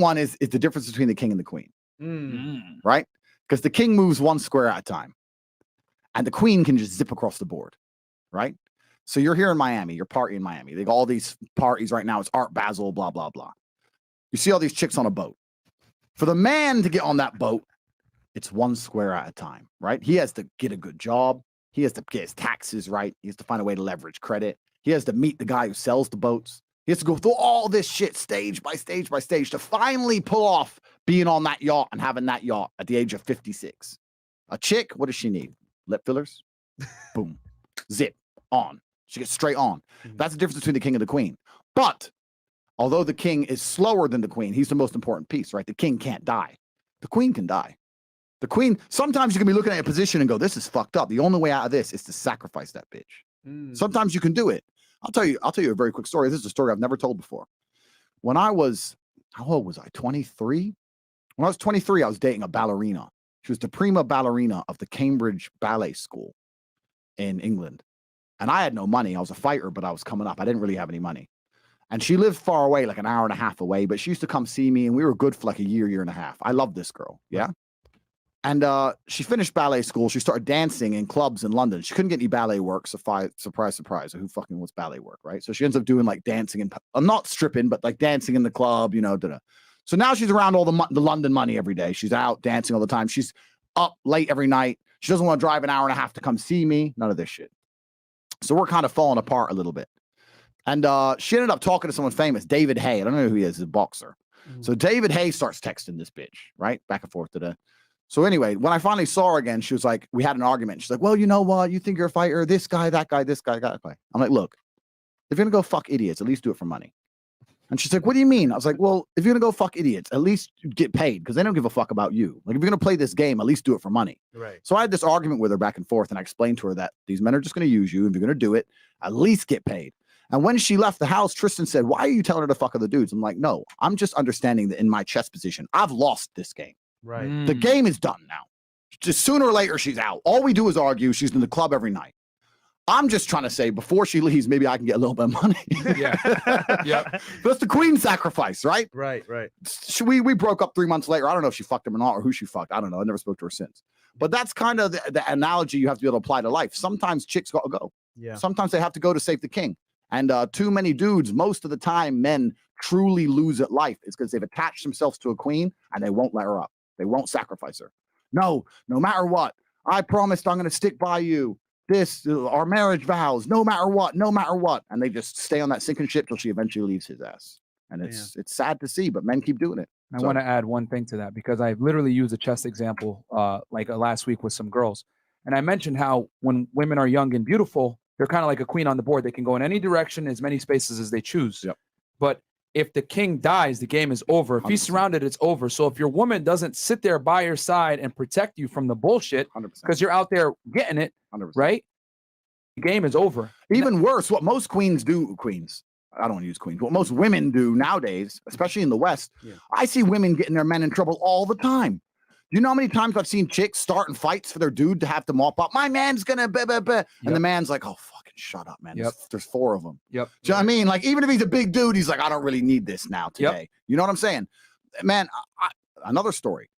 one is the difference between the king and the queen, right? Because the king moves one square at a time, and the queen can just zip across the board, right? So you're here in Miami, you're partying in Miami. They got all these parties right now. It's Art Basel, blah, blah, blah. You see all these chicks on a boat. For the man to get on that boat, it's one square at a time, right? He has to get a good job. He has to get his taxes right. He has to find a way to leverage credit. He has to meet the guy who sells the boats. He has to go through all this shit stage by stage by stage to finally pull off being on that yacht and having that yacht at the age of 56. A chick, what does she need? Lip fillers? Boom. Zip. On. She gets straight on. That's the difference between the king and the queen. But although the king is slower than the queen, he's the most important piece, right? The king can't die. The queen can die. The queen, sometimes you can be looking at a position and go, this is fucked up. The only way out of this is to sacrifice that bitch. Sometimes you can do it. I'll tell you a very quick story. This is a story I've never told before. When I was, how old was I? 23? When I was 23, I was dating a ballerina. She was the prima ballerina of the Cambridge Ballet School in England. And I had no money. I was a fighter, but I was coming up. I didn't really have any money. And she lived far away, like an hour and a half away, but she used to come see me, and we were good for like a year and a half. I loved this girl. Yeah. And she finished ballet school. She started dancing in clubs in London. She couldn't get any ballet work. Surprise, surprise. Who fucking wants ballet work, right? So she ends up doing like dancing and not stripping, but like dancing in the club, you know. So now she's around all the London money every day. She's out dancing all the time. She's up late every night. She doesn't want to drive an hour and a half to come see me. None of this shit. So we're kind of falling apart a little bit. And she ended up talking to someone famous, David Hay. I don't know who he is. He's a boxer. So David Hay starts texting this bitch, right? Back and forth to the. So anyway, when I finally saw her again, she was like, we had an argument. She's like, well, you know what? You think you're a fighter. This guy, that guy, this guy, that guy. I'm like, look, if you're going to go fuck idiots, at least do it for money. And she's like, what do you mean? I was like, well, if you're going to go fuck idiots, at least get paid because they don't give a fuck about you. Like, if you're going to play this game, at least do it for money. Right. So I had this argument with her back and forth, and I explained to her that these men are just going to use you. If you're going to do it, at least get paid. And when she left the house, Tristan said, why are you telling her to fuck other dudes? I'm like, no, I'm just understanding that in my chess position, I've lost this game. Right. The game is done now. Just sooner or later, she's out. All we do is argue. She's in the club every night. I'm just trying to say before she leaves, maybe I can get a little bit of money. Yeah. That's the queen sacrifice, right? Right. We broke up 3 months later. I don't know if she fucked him or not, or who she fucked. I don't know. I never spoke to her since. But that's kind of the analogy you have to be able to apply to life. Sometimes chicks got to go. Yeah. Sometimes they have to go to save the king. And too many dudes, most of the time, men truly lose at life. It's because they've attached themselves to a queen and they won't let her up. They won't sacrifice her. No matter what. I promised I'm going to stick by you. This, our marriage vows, no matter what. And they just stay on that sinking ship till she eventually leaves his ass. And it's sad to see, but men keep doing it. I want to add one thing to that because I literally used a chess example last week with some girls. And I mentioned how when women are young and beautiful, they're kind of like a queen on the board. They can go in any direction, as many spaces as they choose. Yep. But if the king dies, the game is over. If 100%. he's surrounded, it's over. So if your woman doesn't sit there by your side and protect you from the bullshit, 100%. because you're out there getting it, 100%. right? The game is over. Even worse, what most queens do, I don't want to use queens, what most women do nowadays, especially in the West, I see women getting their men in trouble all the time. You know how many times I've seen chicks starting fights for their dude to have to mop up? My man's gonna and the man's like, oh, fucking shut up, man. There's 4 of them. Yep. Do you know what I mean? Like, even if he's a big dude, he's like, I don't really need this now today. You know what I'm saying? Man, another story.